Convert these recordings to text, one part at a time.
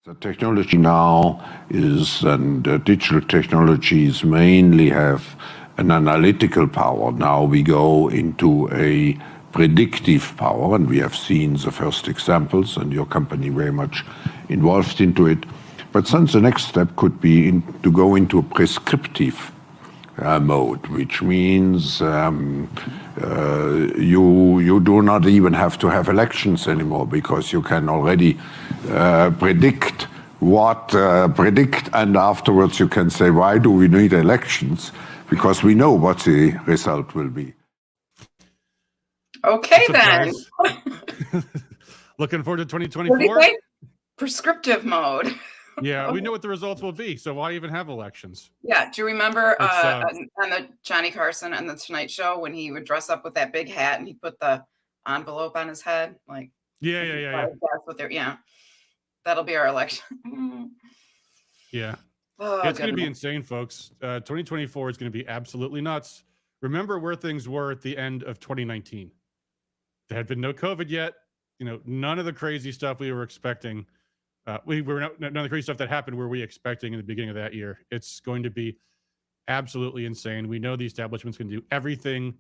The technology now is, and digital technologies mainly have an analytical power. Now we go into a predictive power, and we have seen the first examples, and your company very much involved into it. But then the next step could be to go into a prescriptive mode, which means you do not even have to have elections anymore, because you can already predict, and afterwards you can say, why do we need elections? Because we know what the result will be. Okay, then. Looking forward to 2024. What do you think? Prescriptive mode. Yeah, we know what the results will be, so why even have elections? Yeah, do you remember on the Johnny Carson and the Tonight Show when he would dress up with that big hat and he put the envelope on his head? Like, yeah. That's what that'll be our election. Yeah. Oh, it's going to be insane, folks. 2024 is going to be absolutely nuts. Remember where things were at the end of 2019. There had been no COVID yet. None of the crazy stuff we were expecting. None of the crazy stuff that happened were we expecting in the beginning of that year. It's going to be absolutely insane. We know the establishment's going to do everything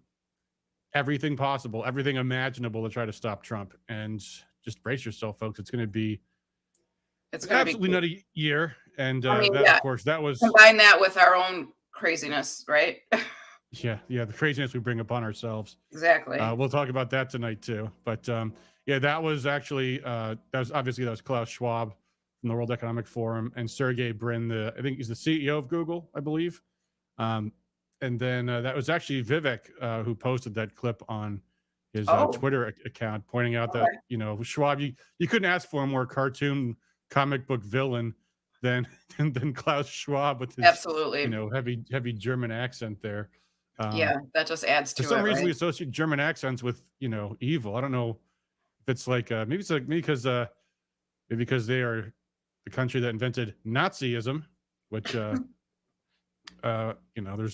possible, everything imaginable to try to stop Trump. And just brace yourself, folks. It's going to be an absolutely nutty year. And of course, that was combine that with our own craziness, right? Yeah, the craziness we bring upon ourselves. Exactly. We'll talk about that tonight too. But that was actually that was Klaus Schwab from the World Economic Forum, and Sergey Brin, I think he's the CEO of Google, I believe. And then that was actually Vivek who posted that clip on his Twitter account, pointing out that Schwab, you couldn't ask for a more cartoon comic book villain than Klaus Schwab with his absolutely heavy German accent there. That just adds to it. For some reason, we associate German accents with evil. I don't know if it's like maybe because they are the country that invented Nazism, which there's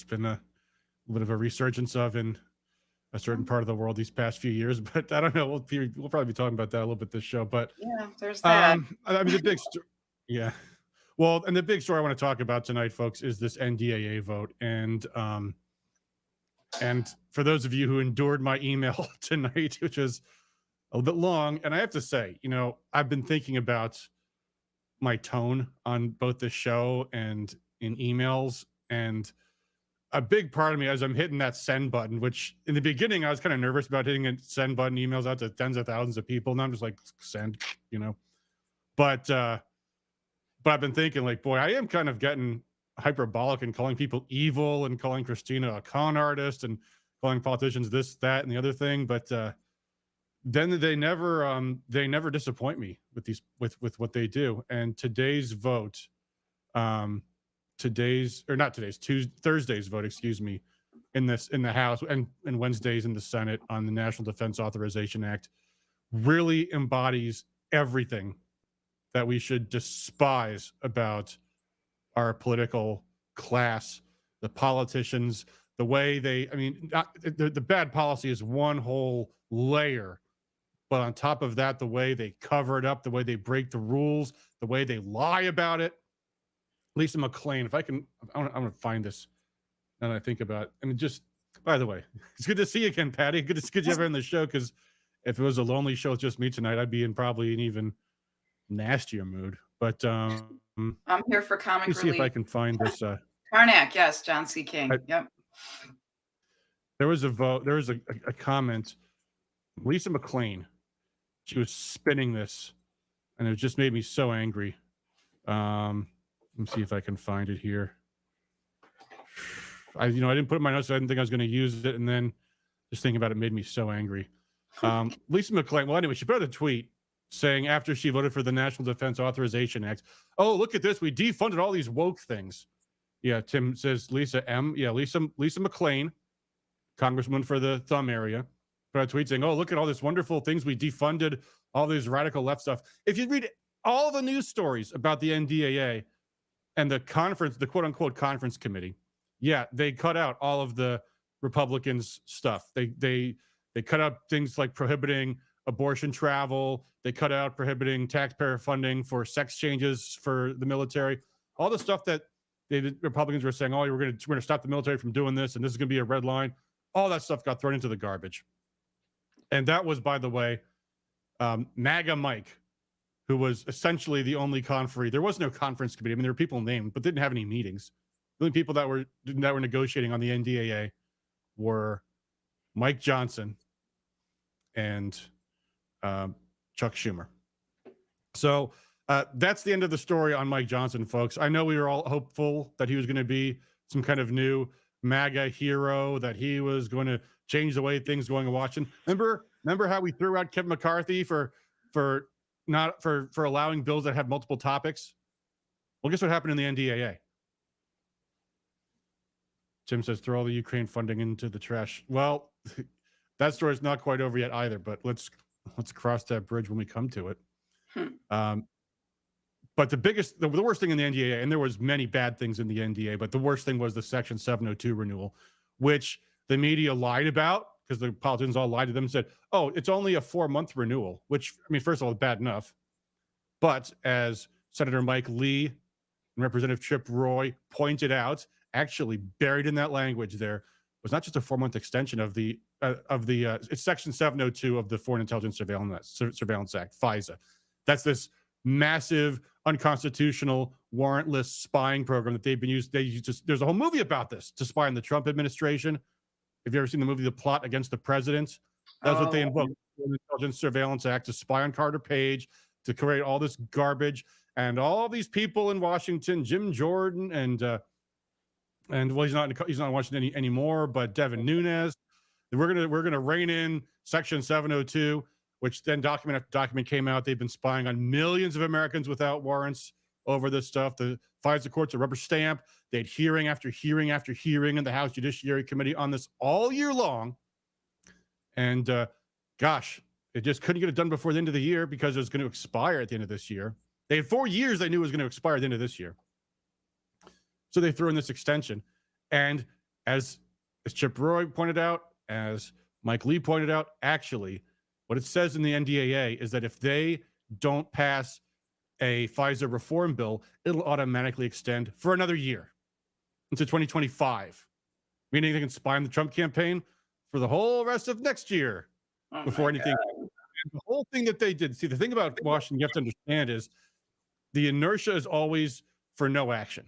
been a bit of a resurgence of in a certain part of the world these past few years. But I don't know. We'll probably be talking about that a little bit this show. But there's that. The big well, and the big story I want to talk about tonight, folks, is this NDAA vote. And for those of you who endured my email tonight, which was a little bit long, and I have to say, I've been thinking about my tone on both the show and in emails, and a big part of me as I'm hitting that send button, which in the beginning I was kind of nervous about hitting a send button emails out to tens of thousands of people, and I'm just like, send, but I've been thinking, like, boy, I am kind of getting hyperbolic and calling people evil and calling Christina a con artist and calling politicians this, that, and the other thing. But then they never disappoint me with what they do. And today's vote, Thursday's vote, excuse me, in the House and Wednesday's in the Senate on the National Defense Authorization Act really embodies everything that we should despise about our political class, the politicians, the way the bad policy is one whole layer. But on top of that, the way they cover it up, the way they break the rules, the way they lie about it. Lisa McClain, I'm going to find this now that I think about it. Just, by the way, it's good to see you again, Patty. Good to have you on the show, because if it was a lonely show with just me tonight, I'd be in probably an even nastier mood. But I'm here for comic relief. See if I can find this. Karnak, yes, John C. King. Yep. There was a vote. There was a comment. Lisa McClain, she was spinning this, and it just made me so angry. Let me see if I can find it here. I didn't put it in my notes, so I didn't think I was going to use it, and then just thinking about it made me so angry. Lisa McClain. Well, anyway, she put out a tweet saying after she voted for the National Defense Authorization Act, "Oh, look at this! We defunded all these woke things." Yeah, Tim says Lisa M. Yeah, Lisa McClain, Congresswoman for the Thumb area, put out a tweet saying, "Oh, look at all these wonderful things we defunded, all these radical left stuff." If you read all the news stories about the NDAA and the conference, the quote-unquote conference committee, they cut out all of the Republicans' stuff. They cut out things like prohibiting abortion travel. They cut out prohibiting taxpayer funding for sex changes for the military. All the stuff that the Republicans were saying, oh, we're going to stop the military from doing this, and this is going to be a red line. All that stuff got thrown into the garbage. And that was, by the way, MAGA Mike, who was essentially the only conferee. There was no conference committee. I mean, there were people named, but didn't have any meetings. The only people that were negotiating on the NDAA were Mike Johnson and Chuck Schumer. So that's the end of the story on Mike Johnson, folks. I know we were all hopeful that he was going to be some kind of new MAGA hero, that he was going to change the way things going in Washington. Remember how we threw out Kevin McCarthy for allowing bills that have multiple topics? Well, guess what happened in the NDAA? Tim says, throw all the Ukraine funding into the trash. Well, that story is not quite over yet either, but let's cross that bridge when we come to it. But the worst thing in the NDAA, and there was many bad things in the NDAA, but the worst thing was the Section 702 renewal, which the media lied about, because the politicians all lied to them and said, oh, it's only a 4-month renewal, which, I mean, first of all, is bad enough. But as Senator Mike Lee and Representative Chip Roy pointed out, actually buried in that language there was not just a 4-month extension of it's Section 702 of the Foreign Intelligence Surveillance Act, FISA. That's this massive, unconstitutional, warrantless spying program that they've been used. There's a whole movie about this, to spy on the Trump administration. Have you ever seen the movie The Plot Against the President? That's what they invoked, the Intelligence Surveillance Act, to spy on Carter Page, to create all this garbage, and all these people in Washington, Jim Jordan and well, he's not in Washington anymore, but Devin Nunes. We're gonna rein in Section 702, which then document after document came out. They've been spying on millions of Americans without warrants over this stuff. The FISA courts a rubber stamp. They had hearing after hearing after hearing in the House Judiciary Committee on this all year long. And gosh, it just couldn't get it done before the end of the year because it was going to expire at the end of this year. They had 4 years they knew it was going to expire at the end of this year. So they threw in this extension. And as Chip Roy pointed out, as Mike Lee pointed out, actually, what it says in the NDAA is that if they don't pass a FISA reform bill, it'll automatically extend for another year into 2025, meaning they can spy on the Trump campaign for the whole rest of next year before anything. The whole thing that they did. See, the thing about Washington you have to understand is the inertia is always for no action.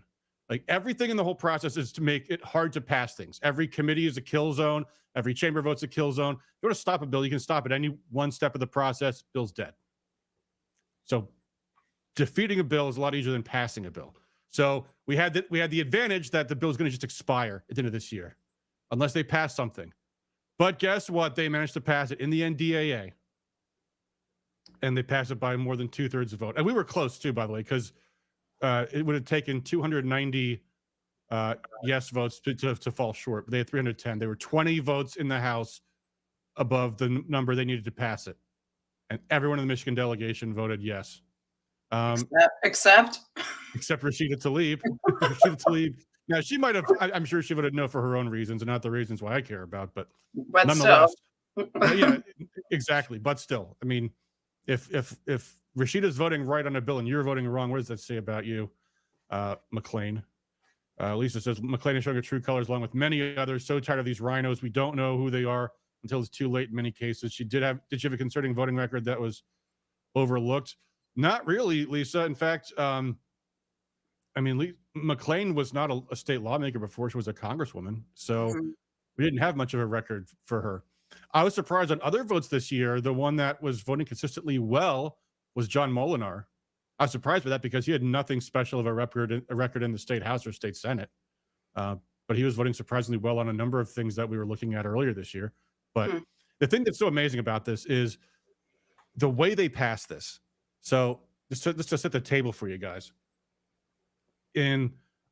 Like, everything in the whole process is to make it hard to pass things. Every committee is a kill zone. Every chamber vote's a kill zone. If you want to stop a bill, you can stop at any one step of the process. Bill's dead. So defeating a bill is a lot easier than passing a bill. So we had the advantage that the bill is going to just expire at the end of this year, unless they pass something. But guess what? They managed to pass it in the NDAA, and they passed it by more than 2/3 vote. And we were close too, by the way, because it would have taken 290 yes votes to fall short. But they had 310. There were 20 votes in the House above the number they needed to pass it, and everyone in the Michigan delegation voted yes. Except Rashida Tlaib. Rashida Tlaib. Now, she might have, I'm sure she voted no for her own reasons and not the reasons why I care about, but nonetheless. Yeah, exactly. But still, I mean, if Rashida's voting right on a bill and you're voting wrong, what does that say about you, McLean? Lisa says, McLean is showing her true colors along with many others. So tired of these rhinos. We don't know who they are until it's too late in many cases. Did she have a concerning voting record that was overlooked? Not really, Lisa. In fact, I mean, McLean was not a state lawmaker before she was a congresswoman, so we didn't have much of a record for her. I was surprised on other votes this year. The one that was voting consistently well was John Molinar. I was surprised by that because he had nothing special of a record in the state House or state Senate, but he was voting surprisingly well on a number of things that we were looking at earlier this year. But the thing that's so amazing about this is the way they passed this. So let's just set the table for you guys.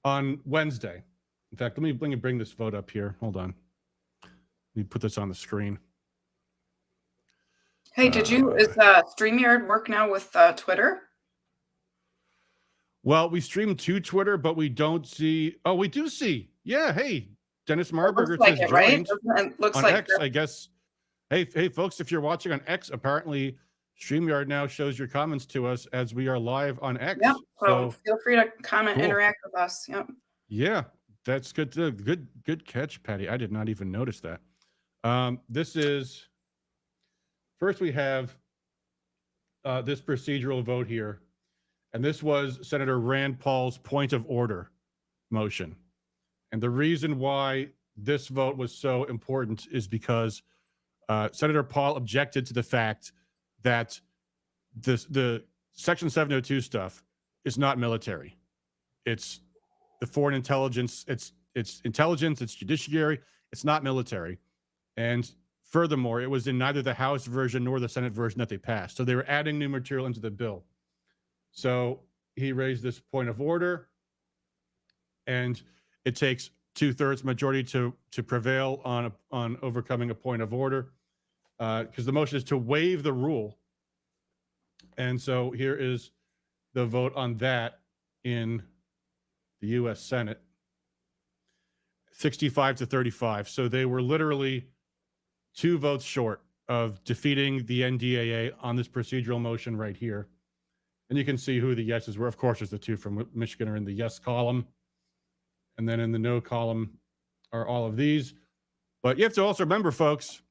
On Wednesday, in fact, let me bring this vote up here. Hold on. Let me put this on the screen. Hey, is StreamYard work now with Twitter? Well, we stream to Twitter, but we don't see. Oh, we do see. Yeah. Hey, Dennis Marburger says joined. It looks on like X, I guess. Hey, folks, if you're watching on X, apparently StreamYard now shows your comments to us as we are live on X. Yep. So feel free to comment, interact with us. Yep. Yeah, that's good. Good catch, Patty. I did not even notice that. This is, first we have this procedural vote here. And this was Senator Rand Paul's point of order motion. And the reason why this vote was so important is because Senator Paul objected to the fact that the Section 702 stuff is not military. It's the foreign intelligence. It's intelligence. It's judiciary. It's not military. And furthermore, it was in neither the House version nor the Senate version that they passed. So they were adding new material into the bill. So he raised this point of order, and it takes 2/3 majority to prevail on overcoming a point of order, because the motion is to waive the rule. And so here is the vote on that in the U.S. Senate, 65-35. So they were literally 2 votes short of defeating the NDAA on this procedural motion right here. And you can see who the yeses were. Of course, there's the 2 from Michigan are in the yes column. And then in the no column are all of these. But you have to also remember, folks,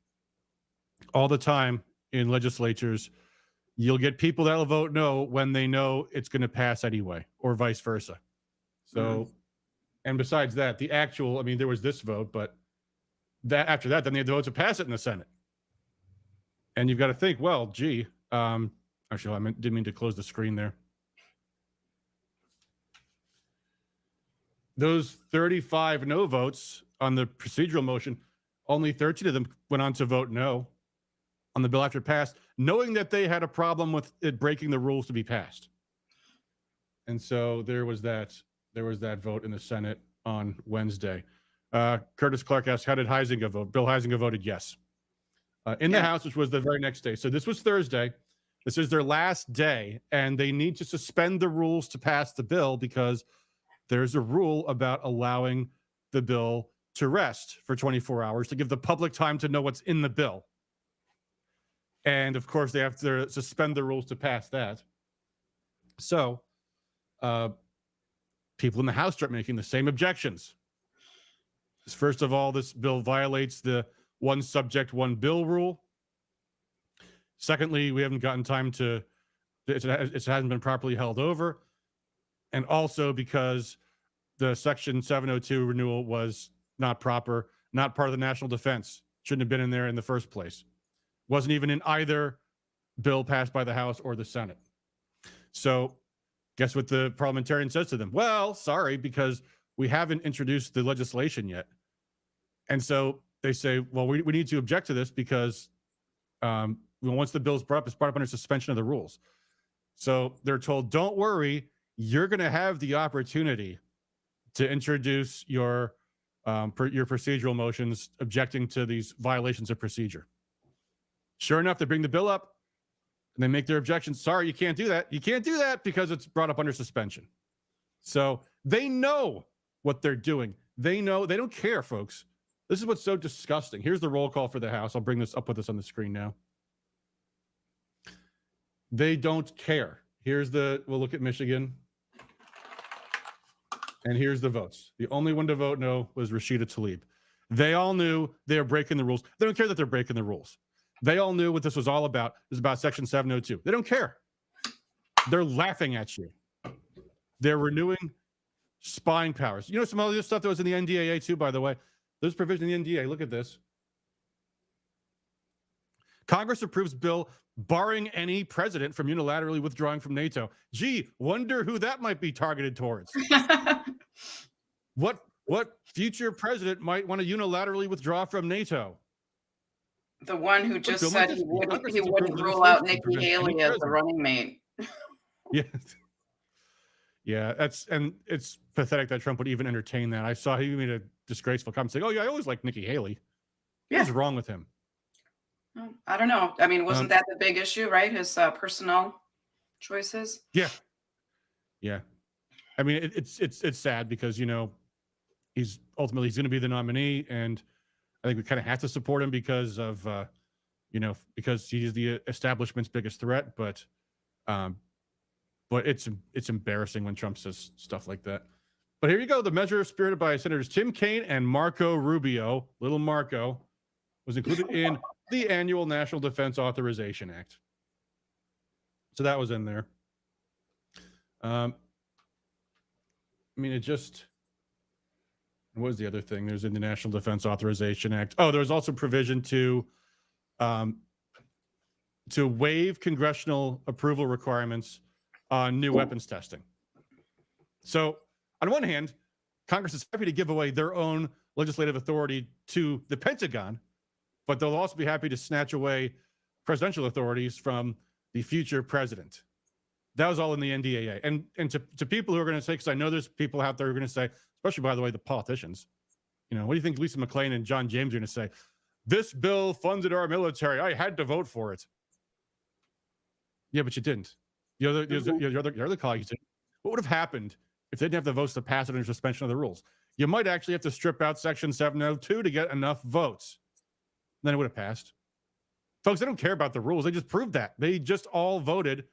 all the time in legislatures, you'll get people that will vote no when they know it's going to pass anyway, or vice versa. So, and besides that, the actual, I mean, there was this vote, but that after that, then they had to vote to pass it in the Senate. And you've got to think, well, gee, actually, I didn't mean to close the screen there. Those 35 no votes on the procedural motion, only 13 of them went on to vote no on the bill after it passed, knowing that they had a problem with it breaking the rules to be passed. And so there was that vote in the Senate on Wednesday. Curtis Clark asked, how did Huizinga vote? Bill Huizinga voted yes. In the House, which was the very next day. So this was Thursday. This is their last day, and they need to suspend the rules to pass the bill because there's a rule about allowing the bill to rest for 24 hours to give the public time to know what's in the bill. And of course, they have to suspend the rules to pass that. So people in the House start making the same objections. First of all, this bill violates the one subject, one bill rule. Secondly, we haven't gotten time to, it hasn't been properly held over. And also because the Section 702 renewal was not proper, not part of the national defense, shouldn't have been in there in the first place. Wasn't even in either bill passed by the House or the Senate. So guess what the parliamentarian says to them? Well, sorry, because we haven't introduced the legislation yet. And so they say, well, we need to object to this because once the bill's brought up, it's brought up under suspension of the rules. So they're told, don't worry, you're going to have the opportunity to introduce your procedural motions objecting to these violations of procedure. Sure enough, they bring the bill up and they make their objections. Sorry, you can't do that. You can't do that because it's brought up under suspension. So they know what they're doing. They know, they don't care, folks. This is what's so disgusting. Here's the roll call for the House. I'll bring this up with us on the screen now. They don't care. We'll look at Michigan. And here's the votes. The only one to vote no was Rashida Tlaib. They all knew they were breaking the rules. They don't care that they're breaking the rules. They all knew what this was all about. It was about Section 702. They don't care. They're laughing at you. They're renewing spying powers. You know, some other stuff that was in the NDAA too, by the way. There's provision in the NDAA. Look at this. Congress approves bill barring any president from unilaterally withdrawing from NATO. Gee, wonder who that might be targeted towards. What future president might want to unilaterally withdraw from NATO? The one who just said he wouldn't rule out Nikki Haley as the running mate. Yeah. Yeah, it's pathetic that Trump would even entertain that. I saw he made a disgraceful comment saying, oh yeah, I always liked Nikki Haley. Yeah. What's wrong with him? I don't know. I mean, wasn't that the big issue, right? His personnel choices. Yeah. Yeah. I mean, it's sad because, you know, he's going to be the nominee, and I think we kind of have to support him because of because he's the establishment's biggest threat. But it's embarrassing when Trump says stuff like that. But here you go. The measure spirited by Senators Tim Kaine and Marco Rubio, little Marco, was included in the annual National Defense Authorization Act. So that was in there. What was the other thing? There's in the National Defense Authorization Act. Oh, there was also provision to waive congressional approval requirements on new weapons testing. So on one hand, Congress is happy to give away their own legislative authority to the Pentagon, but they'll also be happy to snatch away presidential authorities from the future president. That was all in the NDAA. And to people who are going to say, because I know there's people out there who are going to say, especially, by the way, the politicians, what do you think Lisa McClain and John James are going to say? This bill funded our military. I had to vote for it. Yeah, but you didn't. Your other colleagues did. What would have happened if they didn't have the votes to pass it under suspension of the rules? You might actually have to strip out Section 702 to get enough votes. Then it would have passed. Folks, they don't care about the rules. They just proved that. They just all voted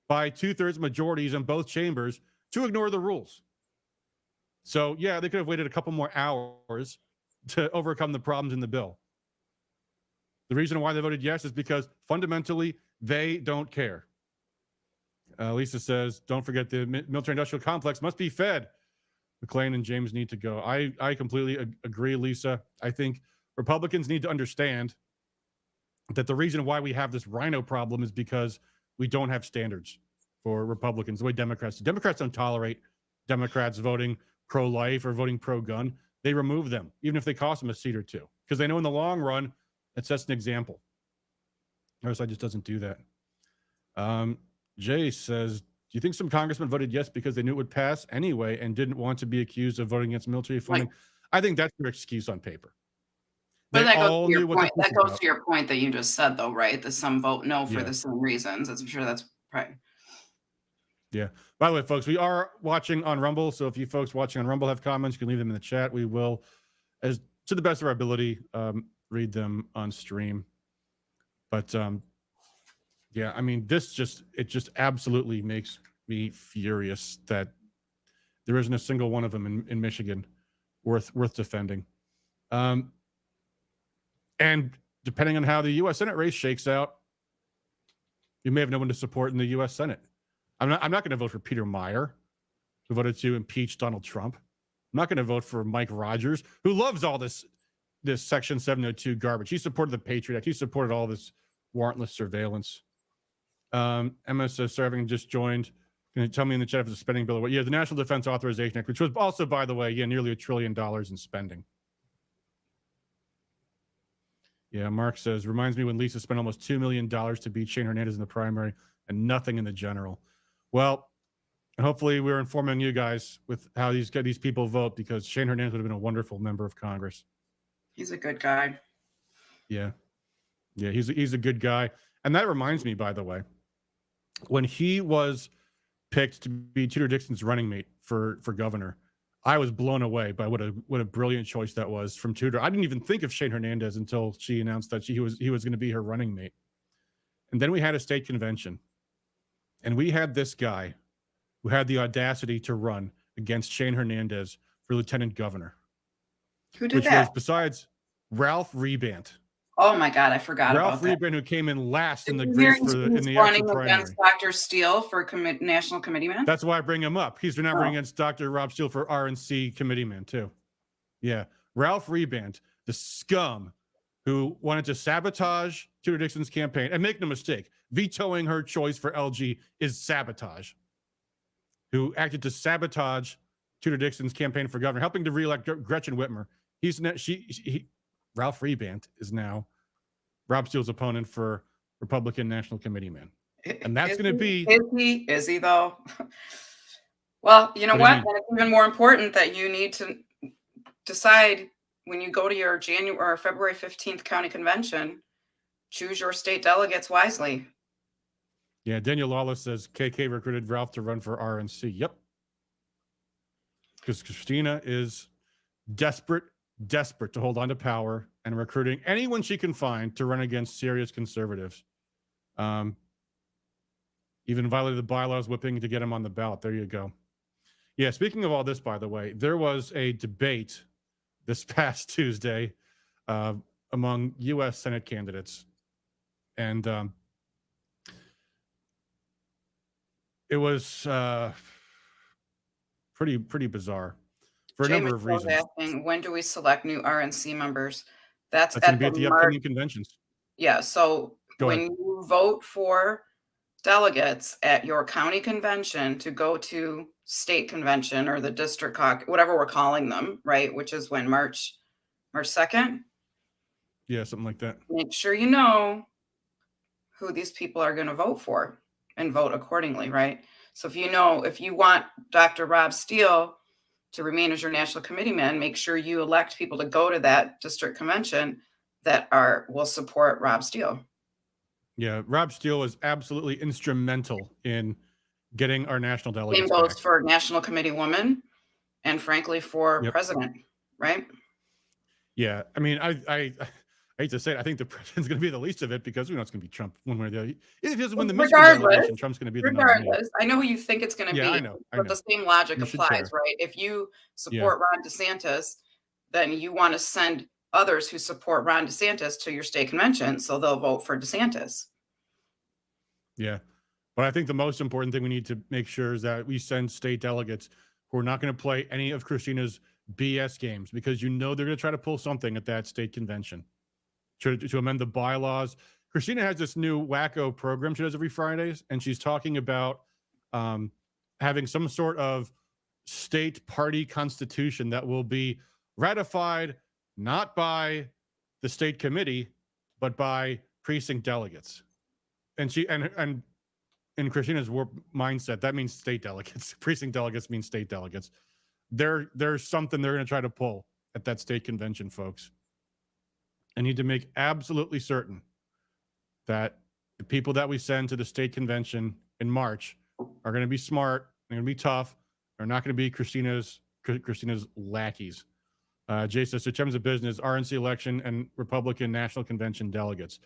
by 2/3 majorities in both chambers to ignore the rules. So, yeah, they could have waited a couple more hours to overcome the problems in the bill. The reason why they voted yes is because fundamentally they don't care. Lisa says, don't forget the military-industrial complex must be fed. McClain and James need to go. I completely agree, Lisa. I think Republicans need to understand that the reason why we have this rhino problem is because we don't have standards for Republicans the way Democrats do. Democrats don't tolerate Democrats voting pro-life or voting pro-gun. They remove them, even if they cost them a seat or two, because they know in the long run it sets an example. Our side just doesn't do that. Jay says, do you think some congressmen voted yes because they knew it would pass anyway and didn't want to be accused of voting against military funding? I think that's their excuse on paper. But that goes to your point. That goes to your point that you just said, though, right? That some vote no for the same reasons. I'm sure that's right. Yeah. By the way, folks, we are watching on Rumble. So if you folks watching on Rumble have comments, you can leave them in the chat. We will, as to the best of our ability, read them on stream. But yeah, I mean, it just absolutely makes me furious that there isn't a single one of them in Michigan worth defending. And depending on how the U.S. Senate race shakes out, you may have no one to support in the U.S. Senate. I'm not going to vote for Peter Meyer, who voted to impeach Donald Trump. I'm not going to vote for Mike Rogers, who loves all this Section 702 garbage. He supported the Patriot Act. He supported all this warrantless surveillance. Emma says, sorry, having just joined. Can you tell me in the chat if it's a spending bill or what? Yeah, the National Defense Authorization Act, which was also, by the way, nearly $1 trillion in spending. Yeah, Mark says, reminds me when Lisa spent almost $2 million to beat Shane Hernandez in the primary and nothing in the general. Well, hopefully we're informing you guys with how these people vote, because Shane Hernandez would have been a wonderful member of Congress. He's a good guy. Yeah. Yeah, he's a good guy. And that reminds me, by the way, when he was picked to be Tudor Dixon's running mate for governor, I was blown away by what a brilliant choice that was from Tudor. I didn't even think of Shane Hernandez until she announced that he was going to be her running mate. And then we had a state convention, and we had this guy who had the audacity to run against Shane Hernandez for lieutenant governor. Who did that? Was besides Ralph Rebant. Oh my God, I forgot Ralph about that. Rebant, who came in last in the race in the actual primary. Against Dr. Steele for national committeeman. That's why I bring him up. He's now running against Dr. Rob Steele for RNC committeeman too. Yeah, Ralph Rebant, the scum who wanted to sabotage Tudor Dixon's campaign. And make no mistake, vetoing her choice for LG is sabotage. Who acted to sabotage Tudor Dixon's campaign for governor, helping to reelect Gretchen Whitmer. Ralph Rebant is now Rob Steele's opponent for Republican National Committeeman. And that's going to be... Is he though? Well, you know what? And it's even more important that you need to decide when you go to your January or February 15th county convention, choose your state delegates wisely. Yeah, Daniel Lawless says KK recruited Ralph to run for RNC. Yep. Because Christina is desperate desperate to hold on to power and recruiting anyone she can find to run against serious conservatives. Even violated the bylaws, whipping to get him on the ballot. There you go. Yeah, speaking of all this, by the way, there was a debate this past Tuesday among U.S. Senate candidates. And it was pretty bizarre for a number of reasons. Asking, when do we select new RNC members? That's going to be at the upcoming conventions. Yeah, so when you vote for delegates at your county convention to go to state convention or the district caucus, whatever we're calling them, right? Which is when March 2nd. Yeah, something like that. Make sure you know who these people are going to vote for and vote accordingly, right? So if you want Dr. Rob Steele to remain as your national committee man, make sure you elect people to go to that district convention that will support Rob Steele. Yeah, Rob Steele was absolutely instrumental in getting our national delegates. Same goes for national committee woman and frankly for president, right? Yeah, I mean, I hate to say it, I think the president's going to be the least of it because we know it's going to be Trump one way or the other. If he doesn't win the Michigan election, Trump's going to be the nominee. I know who you think it's going to be. I know. But the same logic applies, right? If you support Ron DeSantis, then you want to send others who support Ron DeSantis to your state convention, so they'll vote for DeSantis. Yeah, but I think the most important thing we need to make sure is that we send state delegates who are not going to play any of Christina's BS games, because they're going to try to pull something at that state convention to amend the bylaws. Christina has this new wacko program she does every Fridays, and she's talking about having some sort of state party constitution that will be ratified not by the state committee, but by precinct delegates. And in Christina's mindset, that means state delegates. Precinct delegates mean state delegates. There's something they're going to try to pull at that state convention, folks. I need to make absolutely certain that the people that we send to the state convention in March are going to be smart, they're going to be tough, they're not going to be Christina's lackeys. Jay says, in terms of business, RNC election and Republican National Convention delegates.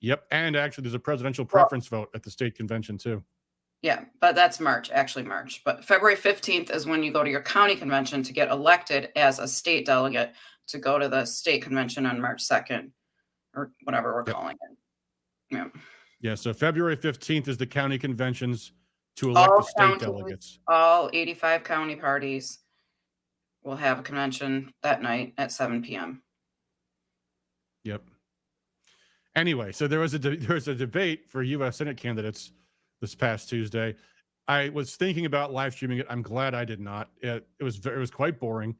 Yep, and actually there's a presidential preference vote at the state convention too. Yeah, but that's March. But February 15th is when you go to your county convention to get elected as a state delegate to go to the state convention on March 2nd or whatever we're calling it. Yeah. Yeah, so February 15th is the county conventions to elect the state delegates. All 85 county parties will have a convention that night at 7 p.m. Yep. Anyway, so there was a debate for U.S. Senate candidates this past Tuesday. I was thinking about live streaming it. I'm glad I did not. It was quite boring.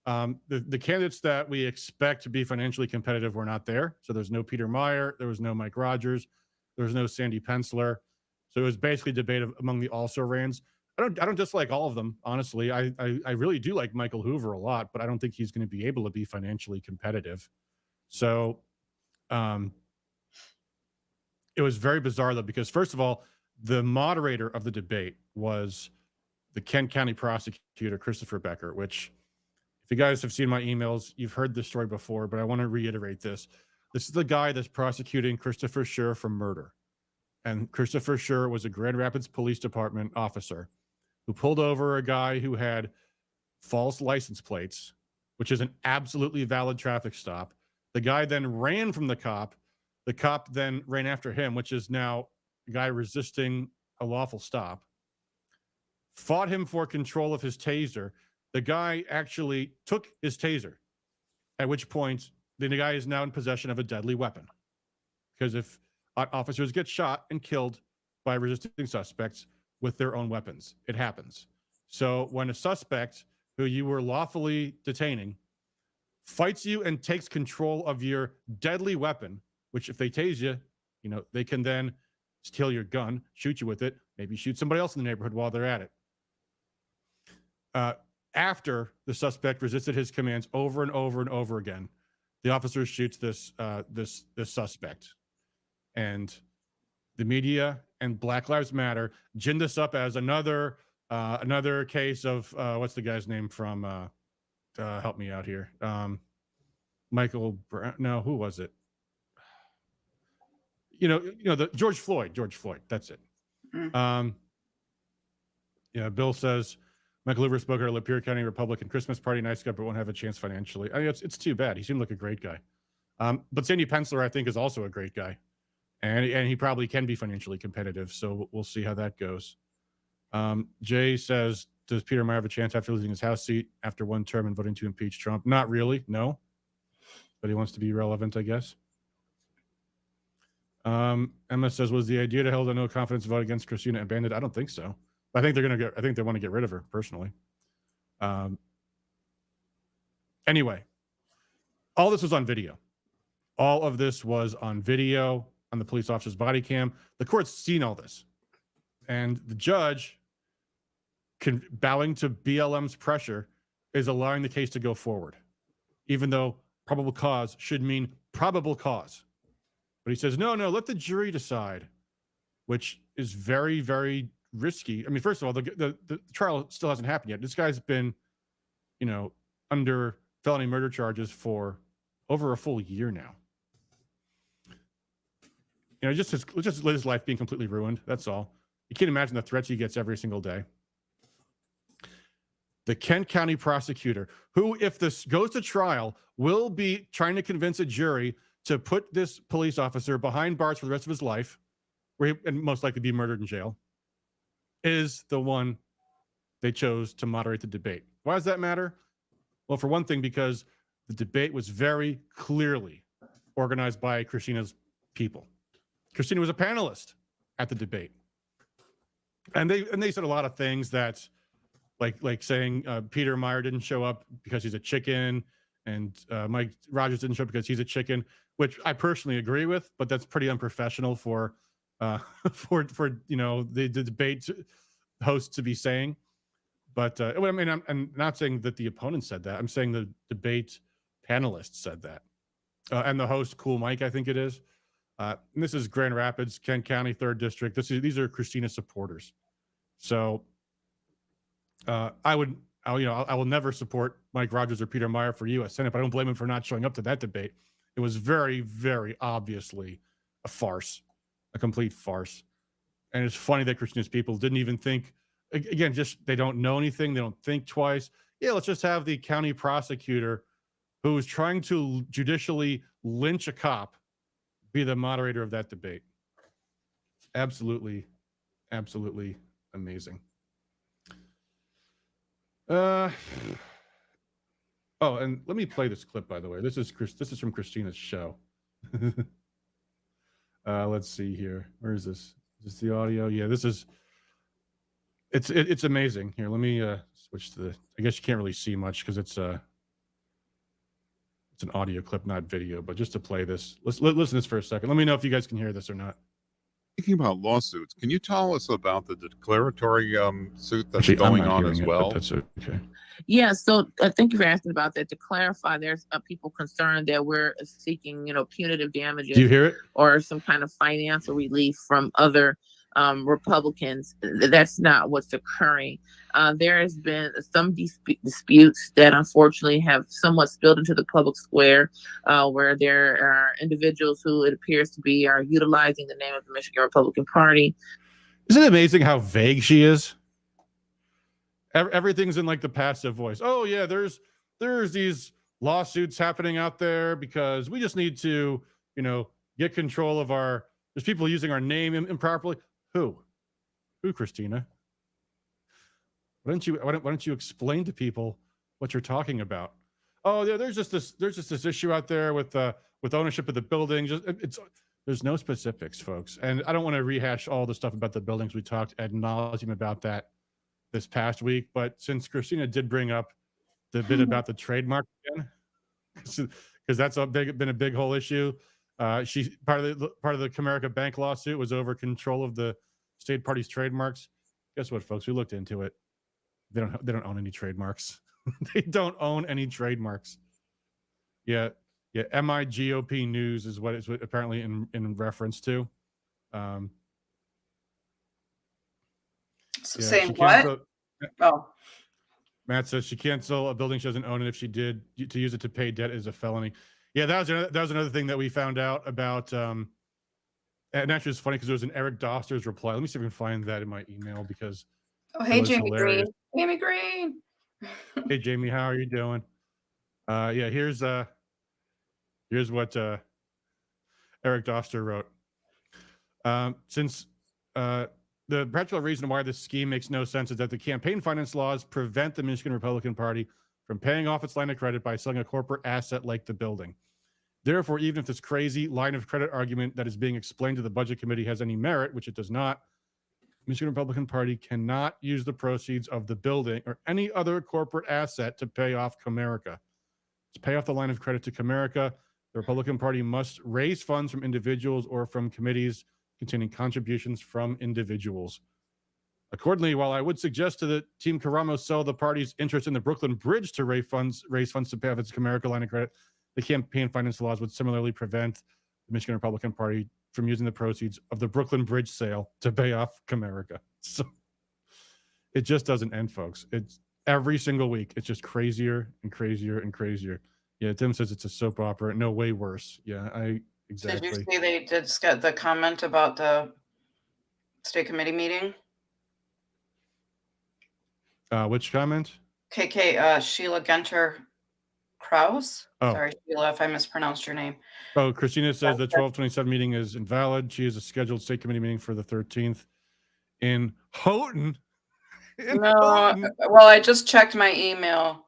The candidates that we expect to be financially competitive were not there. So there's no Peter Meyer, there was no Mike Rogers, there was no Sandy Penciller. So it was basically debate among the also-rans. I don't dislike all of them, honestly. I really do like Michael Hoover a lot, but I don't think he's going to be able to be financially competitive. So it was very bizarre, though, because first of all, the moderator of the debate was the Kent County prosecutor, Christopher Becker, which, if you guys have seen my emails, you've heard this story before, but I want to reiterate this. This is the guy that's prosecuting Christopher Scher for murder. And Christopher Scher was a Grand Rapids Police Department officer who pulled over a guy who had false license plates, which is an absolutely valid traffic stop. The guy then ran from the cop. The cop then ran after him, which is now a guy resisting a lawful stop. Fought him for control of his taser. The guy actually took his taser, at which point the guy is now in possession of a deadly weapon. Because if officers get shot and killed by resisting suspects with their own weapons, it happens. So when a suspect who you were lawfully detaining fights you and takes control of your deadly weapon, which if they tase you, they can then steal your gun, shoot you with it, maybe shoot somebody else in the neighborhood while they're at it. After the suspect resisted his commands over and over and over again, the officer shoots this suspect. And the media and Black Lives Matter ginned this up as another case of what's the guy's name from help me out here. Michael Brown. No, who was it? The George Floyd. That's it. Bill says Michael Hoover spoke at a Lapeer County Republican Christmas party. Nice guy, but won't have a chance financially. I mean, it's too bad. He seemed like a great guy. But Sandy Penciller, I think, is also a great guy, and he probably can be financially competitive. So we'll see how that goes. Jay says, does Peter Meijer have a chance after losing his House seat after one term and voting to impeach Trump? Not really, no. But he wants to be relevant, I guess. Emma says, was the idea to hold a no confidence vote against Christina abandoned? I don't think so. I think I think they want to get rid of her personally. Anyway, all this was on video. All of this was on video on the police officer's body cam. The court's seen all this. And the judge, bowing to BLM's pressure, is allowing the case to go forward, even though probable cause should mean probable cause. But he says, no, let the jury decide, which is very, very risky. I mean, first of all, the trial still hasn't happened yet. This guy's been, under felony murder charges for over a full year now. Just his life being completely ruined. That's all. You can't imagine the threats he gets every single day. The Kent County prosecutor, who, if this goes to trial, will be trying to convince a jury to put this police officer behind bars for the rest of his life, where he and most likely be murdered in jail, is the one they chose to moderate the debate. Why does that matter? Well, for one thing, because the debate was very clearly organized by Christina's people. Christina was a panelist at the debate. And they said a lot of things that, like saying Peter Meijer didn't show up because he's a chicken, and Mike Rogers didn't show up because he's a chicken, which I personally agree with, but that's pretty unprofessional for the debate host to be saying. But I mean, I'm not saying that the opponent said that. I'm saying the debate panelists said that, and the host, Cool Mike, I think it is. And this is Grand Rapids, Kent County, 3rd District. These are Christina supporters. So I will never support Mike Rogers or Peter Meijer for U.S. Senate, but I don't blame him for not showing up to that debate. It was very, very obviously a farce, a complete farce. And it's funny that Christina's people didn't even think, again, just they don't know anything. They don't think twice. Yeah, let's just have the county prosecutor who is trying to judicially lynch a cop be the moderator of that debate. Absolutely, absolutely amazing. Oh, and let me play this clip, by the way. This is from Christina's show. Let's see here. Where is this? Is this the audio? Yeah, it's amazing. Here, let me switch to I guess you can't really see much because it's an audio clip, not video, but just to play this, listen to this for a second. Let me know if you guys can hear this or not. Speaking about lawsuits, can you tell us about the declaratory suit that's going on as well? That's okay. Yeah, so thank you for asking about that. To clarify, there's people concerned that we're seeking, punitive damages. Do you hear it? Or some kind of financial relief from other Republicans. That's not what's occurring. There has been some disputes that unfortunately have somewhat spilled into the public square, where there are individuals who it appears to be are utilizing the name of the Michigan Republican Party. Isn't it amazing how vague she is? Everything's in like the passive voice. Oh yeah, there's these lawsuits happening out there because we just need to, get control of there's people using our name improperly. Who, Christina? Why don't you explain to people what you're talking about? Oh, yeah, there's just this issue out there with ownership of the building. There's no specifics, folks, and I don't want to rehash all the stuff about the buildings. We talked ad nauseum about that this past week, but since Christina did bring up the bit about the trademark again, because that's been a big whole issue. She part of the Comerica Bank lawsuit was over control of the state party's trademarks. Guess what, folks? We looked into it. They don't own any trademarks. They don't own any trademarks. Yeah. MIGOP News is what it's apparently in reference to. Saying what? Matt says she can't sell a building she doesn't own, and if she did, to use it to pay debt is a felony. Yeah, that was another thing that we found out about. And actually, it's funny because there was an Eric Doster's reply. Let me see if I can find that in my email because. Oh, hey, Jamie hilarious. Green. Jamie Green. Hey, Jamie, how are you doing? Yeah, here's what Eric Doster wrote. Since the perpetual reason why this scheme makes no sense is that the campaign finance laws prevent the Michigan Republican Party from paying off its line of credit by selling a corporate asset like the building. Therefore, even if this crazy line of credit argument that is being explained to the Budget Committee has any merit, which it does not, Michigan Republican Party cannot use the proceeds of the building or any other corporate asset to pay off Comerica. To pay off the line of credit to Comerica, the Republican Party must raise funds from individuals or from committees containing contributions from individuals. Accordingly, while I would suggest to the Team Karamo sell the party's interest in the Brooklyn Bridge to raise funds to pay off its Comerica line of credit, the campaign finance laws would similarly prevent the Michigan Republican Party from using the proceeds of the Brooklyn Bridge sale to pay off Comerica. So it just doesn't end, folks. It's every single week. It's just crazier and crazier and crazier. Yeah, Tim says it's a soap opera. No, way worse. Yeah, exactly. Did you see they did get the comment about the state committee meeting? Which comment? KK, Sheila Genter Krause. Oh. Sorry, Sheila, if I mispronounced your name. Oh, Christina says the 1227 meeting is invalid. She has a scheduled state committee meeting for the 13th in Houghton. Well, I just checked my email.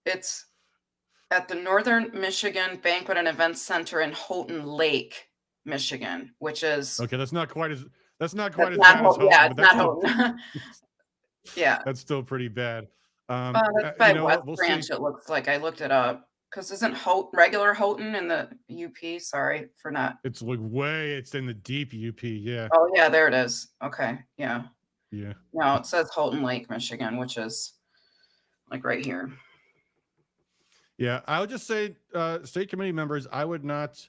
It's at the Northern Michigan Banquet and Events Center in Houghton Lake, Michigan, which is okay. That's not quite as bad as Houghton. Yeah, it's not Houghton. Yeah, that's still pretty bad. that's by West Branch. It looks like I looked it up because isn't regular Houghton in the UP? Sorry for not. It's like it's in the deep UP. Yeah. Oh yeah, there it is. Okay, yeah. Yeah. No, it says Houghton Lake, Michigan, which is like right here. Yeah, I would just say, state committee members, I would not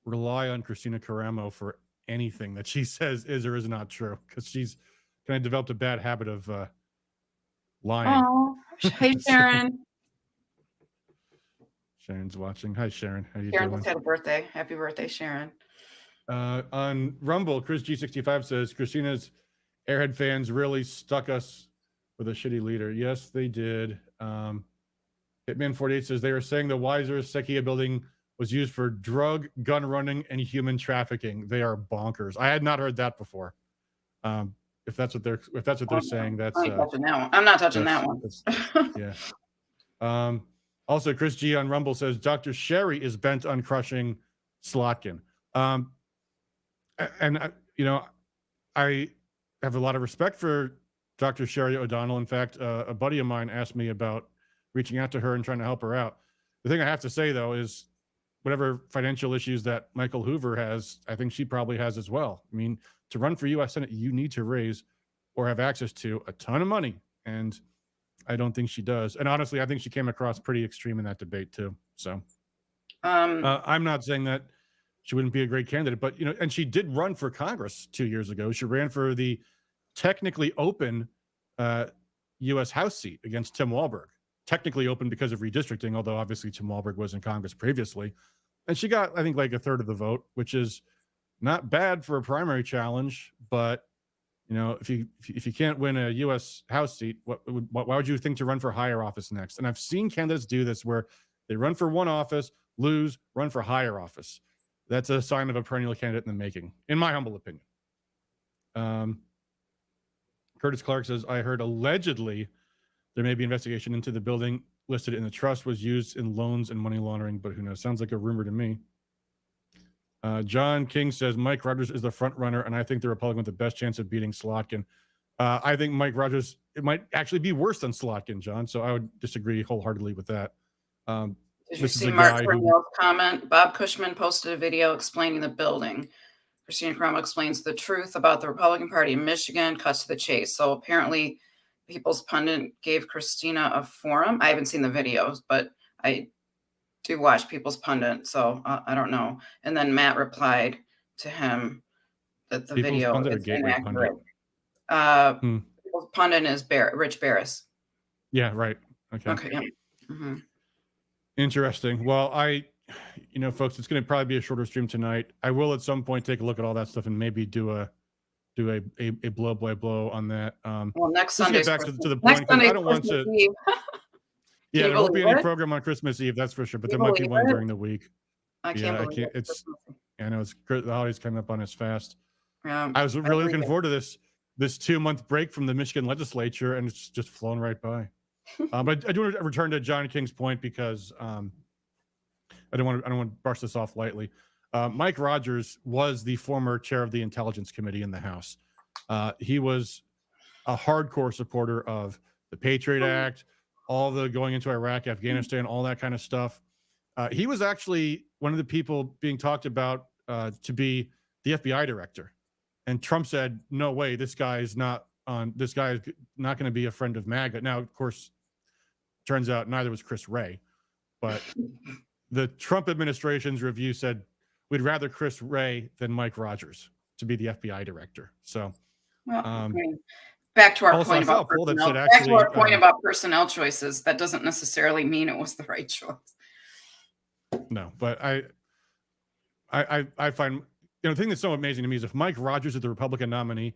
rely on Christina Karamo for anything that she says is or is not true, because she's kind of developed a bad habit of lying. Oh, hey Sharon. Sharon's watching. Hi, Sharon. How you Sharon doing? just had a birthday. Happy birthday, Sharon. On Rumble, Chris G65 says Christina's Airhead fans really stuck us with a shitty leader. Yes, they did. Hitman 48 says they were saying the Weiser Sekia building was used for drug, gun running, and human trafficking. They are bonkers. I had not heard that before. If that's what they're saying, that's I'm not touching that one. Yeah. Also, Chris G on Rumble says Dr. Sherry is bent on crushing Slotkin. I have a lot of respect for Dr. Sherry O'Donnell. In fact, a buddy of mine asked me about reaching out to her and trying to help her out. The thing I have to say, though, is whatever financial issues that Michael Hoover has, I think she probably has as well. I mean, to run for U.S. Senate, you need to raise or have access to a ton of money. And I don't think she does. And honestly, I think she came across pretty extreme in that debate, too. So I'm not saying that she wouldn't be a great candidate, but, and she did run for Congress 2 years ago. She ran for the technically open U.S. House seat against Tim Walberg. Technically open because of redistricting, although obviously Tim Walberg was in Congress previously. And she got, I think, like a third of the vote, which is not bad for a primary challenge. But, if you can't win a U.S. House seat, why would you think to run for higher office next? And I've seen candidates do this where they run for one office, lose, run for higher office. That's a sign of a perennial candidate in the making, in my humble opinion. Curtis Clark says, I heard allegedly there may be investigation into the building listed in the trust was used in loans and money laundering, but who knows? Sounds like a rumor to me. John King says Mike Rogers is the front runner, and I think the Republican with the best chance of beating Slotkin. I think Mike Rogers, it might actually be worse than Slotkin, John. So I would disagree wholeheartedly with that. Did you see Mark Cornell's comment? Bob Cushman posted a video explaining the building. Christina Karamo explains the truth about the Republican Party in Michigan, cuts to the chase. So apparently People's Pundit gave Christina a forum. I haven't seen the videos, but I do watch People's Pundit, so I don't know. And then Matt replied to him that the People's video Pundit is or inaccurate. People's Pundit is Rich Barris. Yeah, right. Okay. Yeah. Mm-hmm. Interesting. Well, I folks, it's going to probably be a shorter stream tonight. I will at some point take a look at all that stuff and maybe do a blow by blow on that. Well, next Just to Sunday's get back to the Next point, 'cause I Sunday's don't want Christmas to. Eve. Yeah, you there won't be believe any it? program on Christmas Eve, that's for sure. But Can there you might be believe one it? during the week. I Yeah, can't believe it. It's. I know the holidays coming up on us fast. Yeah, I was really believe looking it. forward to this 2-month break from the Michigan legislature, and it's just flown right by. But I do want to return to John King's point because I don't want to brush this off lightly. Mike Rogers was the former chair of the Intelligence Committee in the House. He was a hardcore supporter of the Patriot Act, all the going into Iraq, Afghanistan, all that kind of stuff. He was actually one of the people being talked about to be the FBI director. And Trump said, no way, this guy is not going to be a friend of MAGA. Now, of course, turns out neither was Chris Wray, but the Trump administration's review said we'd rather Chris Wray than Mike Rogers to be the FBI director. So, well, I mean, back to our point about personnel. Back to our point about personnel choices. That doesn't necessarily mean it was the right choice. No, but I find the thing that's so amazing to me is if Mike Rogers is the Republican nominee,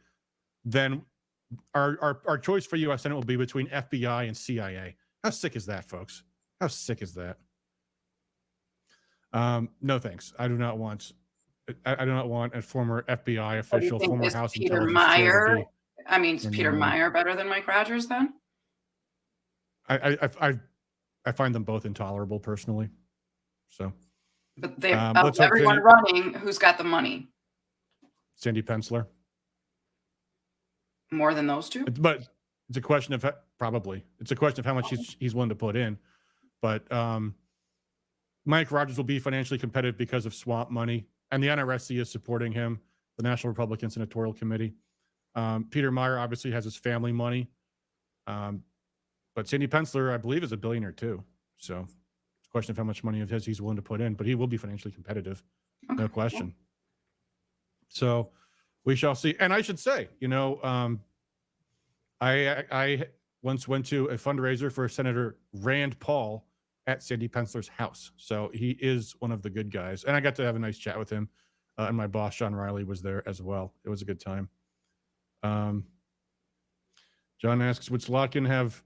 then our choice for U.S. Senate will be between FBI and CIA. How sick is that, folks? How sick is that? No thanks. I do not want a former FBI official, former House Peter Intelligence Meyer. chair. I mean, is Peter Meyer better than Mike Rogers then? I find them both intolerable personally. So, but they everyone running, who's got the money? Sandy Penciller. More than those two? But it's a question of it's a question of how much he's willing to put in. But Mike Rogers will be financially competitive because of swamp money, and the NRSC is supporting him, the National Republican Senatorial Committee. Peter Meyer obviously has his family money, but Sandy Penciller, I believe, is a billionaire too. So it's a question of how much money of his he's willing to put in, but he will be financially competitive, no question. So we shall see. And I should say, I once went to a fundraiser for Senator Rand Paul at Sandy Penciller's house. So he is one of the good guys. And I got to have a nice chat with him. And my boss, John Riley, was there as well. It was a good time. John asks, would Slotkin have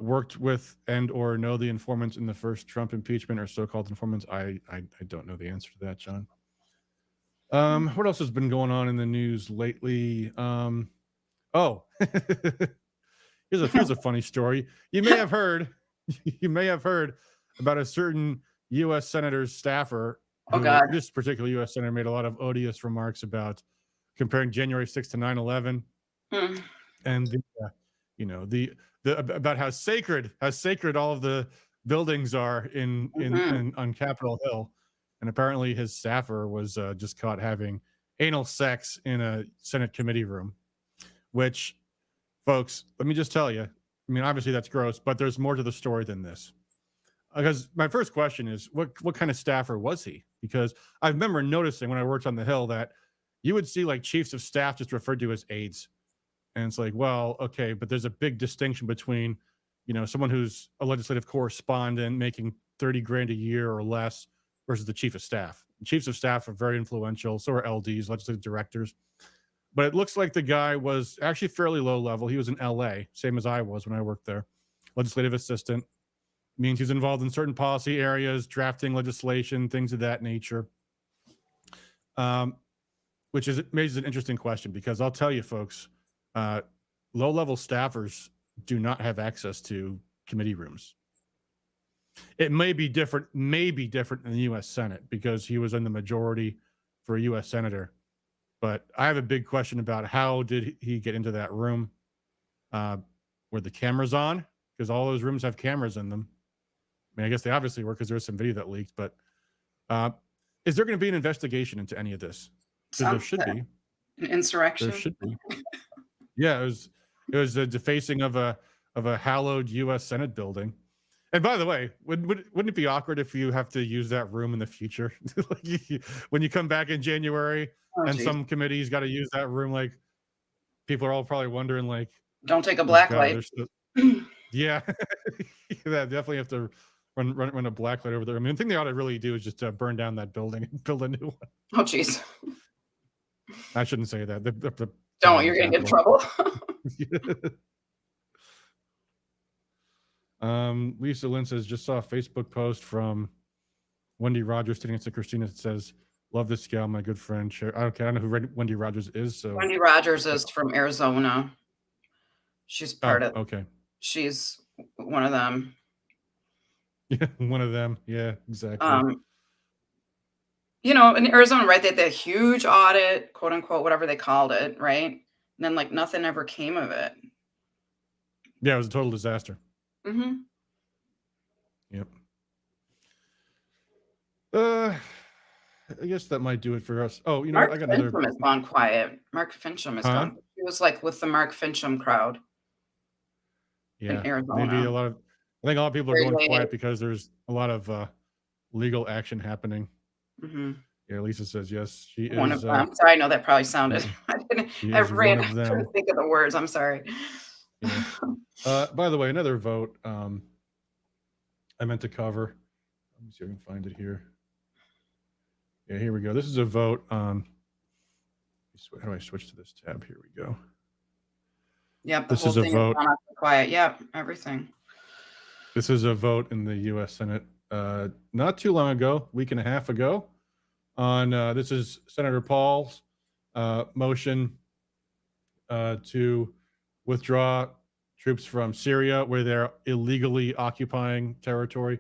worked with and or know the informants in the first Trump impeachment or so-called informants? I don't know the answer to that, John. What else has been going on in the news lately? Here's a funny story. You may have heard about a certain U.S. senator's staffer. This particular U.S. senator made a lot of odious remarks about comparing January 6th to 9/11, and about how sacred all of the buildings are on Capitol Hill. And apparently his staffer was just caught having anal sex in a Senate committee room, which, folks, let me just tell you, I mean, obviously that's gross, but there's more to the story than this. Because my first question is, what kind of staffer was he? Because I remember noticing when I worked on the Hill that you would see like chiefs of staff just referred to as aides. And it's like, well, okay, but there's a big distinction between, someone who's a legislative correspondent making $30,000 a year or less versus the chief of staff. The chiefs of staff are very influential. So are LDs, legislative directors. But it looks like the guy was actually fairly low level. He was in LA, same as I was when I worked there. Legislative assistant means he's involved in certain policy areas, drafting legislation, things of that nature. Which raises an interesting question, because I'll tell you, folks, low-level staffers do not have access to committee rooms. It may be different in the U.S. Senate because he was in the majority for a U.S. senator. But I have a big question about how did he get into that room? Were the cameras on? Because all those rooms have cameras in them. I mean, I guess they obviously were because there's some video that leaked. But is there going to be an investigation into any of this? Because there should be. An insurrection? There should be. Yeah, it was a defacing of a hallowed U.S. Senate building. And by the way, wouldn't it be awkward if you have to use that room in the future? When you come back in January some committees got to use that room, like people are all probably wondering, like, don't take a black light. Yeah, definitely have to run a black light over there. I mean, the thing they ought to really do is just burn down that building and build a new one. Oh, geez. I shouldn't say that. Don't, you're going to get in trouble. Lisa Lynn says, just saw a Facebook post from Wendy Rogers sitting next to Christina that says, love this gal, my good friend. I don't know who Wendy Rogers is. So Wendy Rogers is from Arizona. She's part of. Okay. She's one of them. Yeah, one of them. Yeah, exactly. You know, in Arizona, right? They had that huge audit, quote unquote, whatever they called it, right? And then like nothing ever came of it. Yeah, it was a total disaster. Mm-hmm. Yep. I guess that might do it for us. Oh, you know, Mark I got another. Fincham has gone quiet. Mark Fincham has gone. He was like with the Mark Fincham crowd. Yeah, in Arizona. maybe a lot of. I think a lot of people are going quiet because there's a lot of legal action happening. Mm-hmm. Yeah, Lisa says yes. She is one of them. Sorry, I know that probably sounded. I couldn't think of the words. I'm sorry. Yeah. By the way, another vote. I meant to cover. Let me see if I can find it here. Yeah, here we go. This is a vote on. How do I switch to this tab? Here we go. Yep. This is a vote. Quiet. Yep. Everything. This is a vote in the U.S. Senate not too long ago, week and a half ago, on this is Senator Paul's motion to withdraw troops from Syria, where they're illegally occupying territory.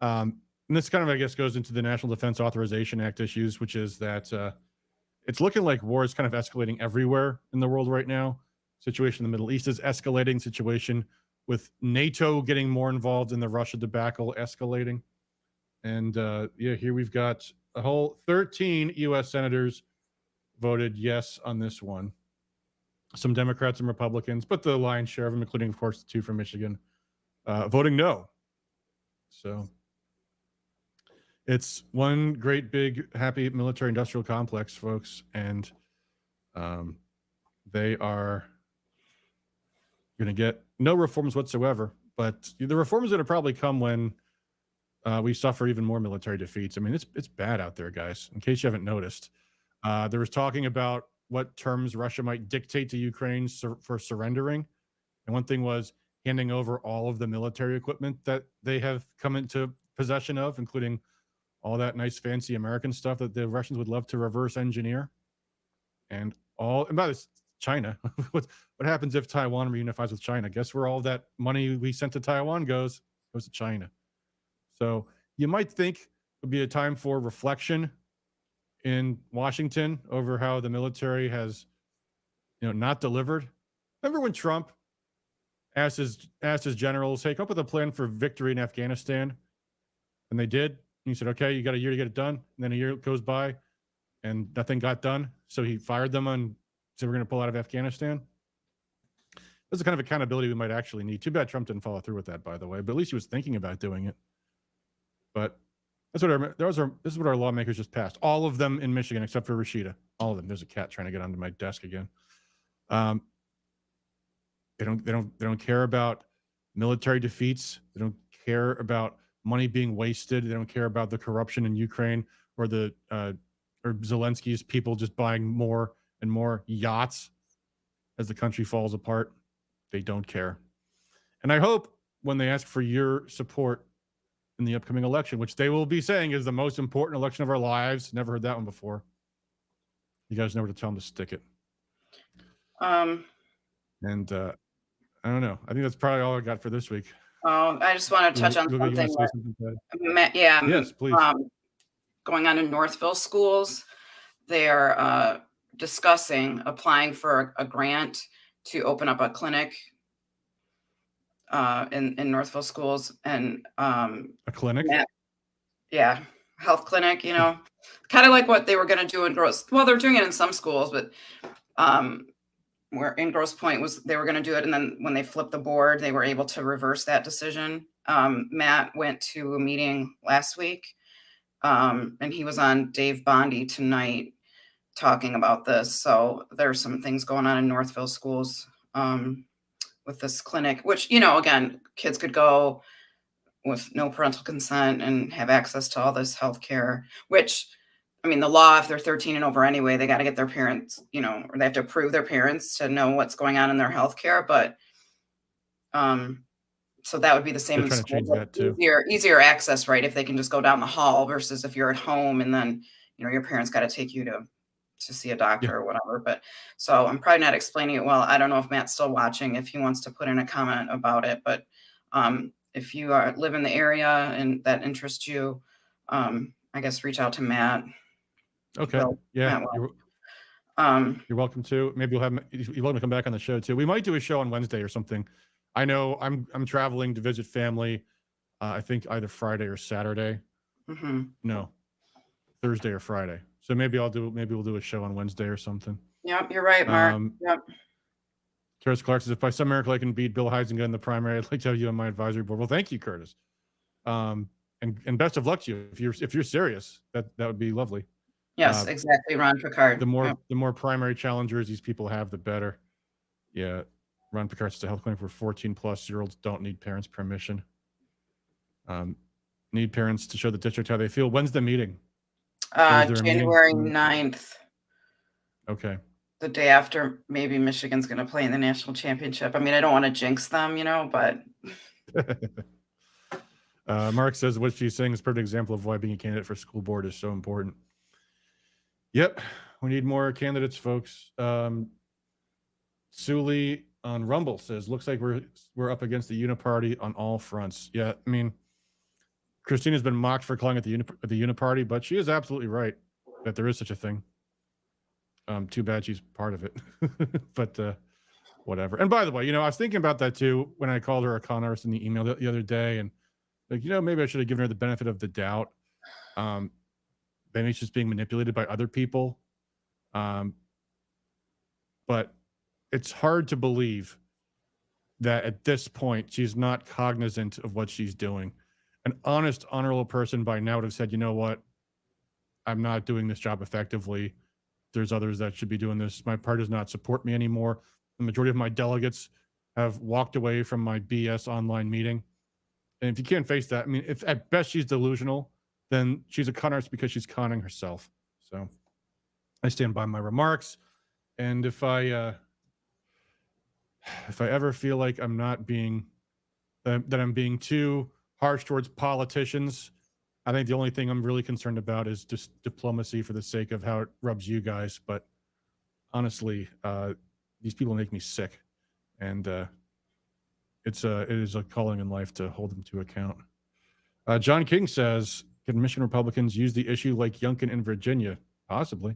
And this kind of, I guess, goes into the National Defense Authorization Act issues, which is that it's looking like war is kind of escalating everywhere in the world right now. Situation in the Middle East is escalating. Situation with NATO getting more involved in the Russia debacle escalating. And yeah, here we've got a whole 13 U.S. senators voted yes on this one. Some Democrats and Republicans, but the lion's share of them, including, of course, the two from Michigan, voting no. So it's one great, big, happy military-industrial complex, folks, and they are going to get no reforms whatsoever. But the reforms are going to probably come when we suffer even more military defeats. I mean, it's bad out there, guys. In case you haven't noticed, there was talking about what terms Russia might dictate to Ukraine for surrendering, and one thing was handing over all of the military equipment that they have come into possession of, including all that nice, fancy American stuff that the Russians would love to reverse engineer, and by this, China. What happens if Taiwan reunifies with China? Guess where all that money we sent to Taiwan goes to China. So you might think it would be a time for reflection in Washington over how the military has, not delivered. Remember when Trump asked his generals, "Hey, come up with a plan for victory in Afghanistan," and they did. And he said, "Okay, you got a year to get it done." And then a year goes by, and nothing got done. So he fired them and said, "We're going to pull out of Afghanistan." That's the kind of accountability we might actually need. Too bad Trump didn't follow through with that, by the way. But at least he was thinking about doing it. But this is what our lawmakers just passed. All of them in Michigan, except for Rashida. All of them. There's a cat trying to get onto my desk again. They don't care about military defeats. They don't care about money being wasted. They don't care about the corruption in Ukraine or or Zelensky's people just buying more and more yachts as the country falls apart. They don't care. And I hope when they ask for your support in the upcoming election, which they will be saying is the most important election of our lives. Never heard that one before. You guys know where to tell them to stick it. And I don't know. I think that's probably all I got for this week. I just want to touch on something. Yes, please. Going on in Northville schools, they are applying for a grant to open up a clinic in Northville schools, and a clinic. Health clinic. Kind of like what they were going to do in Grosse. Well, they're doing it in some schools, but where in Grosse Pointe they were going to do it, and then when they flipped the board, they were able to reverse that decision. Matt went to a meeting last week, and he was on Dave Bondi tonight talking about this. So there's some things going on in Northville schools with this clinic, which, again, kids could go with no parental consent and have access to all this health care, which, I mean, the law, if they're 13 and over anyway, they got to get their parents, you know, or they have to approve their parents to know what's going on in their health care. But so that would be the same They're in trying to school. change that too. Easier access, right? If they can just go down the hall versus if you're at home and then, you know, your parents got to take you to see a doctor or whatever. But so I'm probably not explaining it well. I don't know if Matt's still watching, if he wants to put in a comment about it, but if you live in the area and that interests you, I guess reach out to Matt. Okay. Yeah. Matt, you're welcome to. Maybe you're welcome to come back on the show too. We might do a show on Wednesday or something. I know I'm traveling to visit family. I think either Friday or Saturday. No, Thursday or Friday. So maybe we'll do a show on Wednesday or something. Yep, you're right, Mark. Yep. Curtis Clark says, if by some miracle I can beat Bill Heisinger in the primary, I'd like to have you on my advisory board. Well, thank you, Curtis. And best of luck to you. If you're serious, that would be lovely. Yes, exactly, Ron Picard. The more primary challengers these people have, the better. Yeah, Ron Picard says a health clinic for 14+-year-olds don't need parents' permission. Need parents to show the district how they feel. When's the meeting? January 9th. Okay. The day after maybe Michigan's going to play in the national championship. I mean, I don't want to jinx them, you know, but. Mark says what she's saying is a perfect example of why being a candidate for school board is so important. Yep. We need more candidates, folks. Sully on Rumble says, looks like we're up against the uniparty on all fronts. Yeah. I mean, Christina's been mocked for calling it the uniparty, but she is absolutely right that there is such a thing. Too bad she's part of it, but whatever. And by the way, you know, I was thinking about that too when I called her a con artist in the email the other day, and like, you know, maybe I should have given her the benefit of the doubt. Maybe it's just being manipulated by other people. But it's hard to believe that at this point she's not cognizant of what she's doing. An honest, honorable person by now would have said, you know what, I'm not doing this job effectively. There's others that should be doing this. My party does not support me anymore. The majority of my delegates have walked away from my BS online meeting. And if you can't face that, I mean, if at best she's delusional, then she's a con artist because she's conning herself. So I stand by my remarks. And if I ever feel like I'm not being, that I'm being too harsh towards politicians, I think the only thing I'm really concerned about is just diplomacy for the sake of how it rubs you guys. But honestly, these people make me sick, and it is a calling in life to hold them to account. John King says, can Michigan Republicans use the issue like Youngkin in Virginia? Possibly.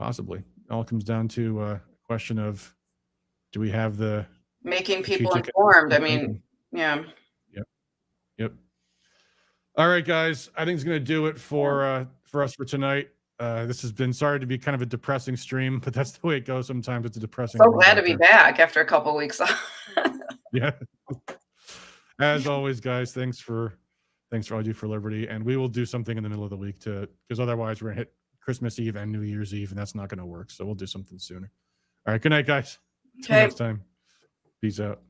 It all comes down to a question of, do we have the making people informed? I mean, yeah. Yep. All right, guys. I think it's going to do it for us for tonight. This has been, sorry to be kind of a depressing stream, but that's the way it goes sometimes. It's a depressing. So glad to be back after a couple of weeks off. Yeah. As always, guys, thanks for all you do for Liberty, and we will do something in the middle of the week because otherwise we're gonna hit Christmas Eve and New Year's Eve, and that's not going to work. So we'll do something sooner. All right. Good night, guys. Till next time. Peace out.